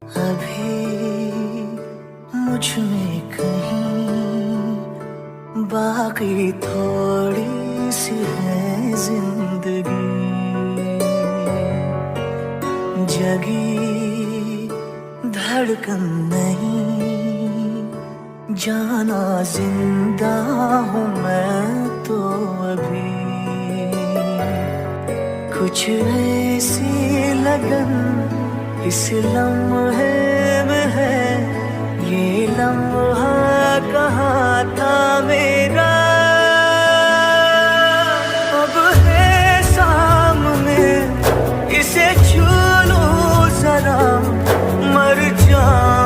अभी मुझ में कहीं बाकी थोड़ी सी है जिंदगी, जगी धड़कन नहीं, जाना जिंदा हूँ मैं तो अभी। कुछ ऐसी लगन इस लम्हे में है, ये लम्हा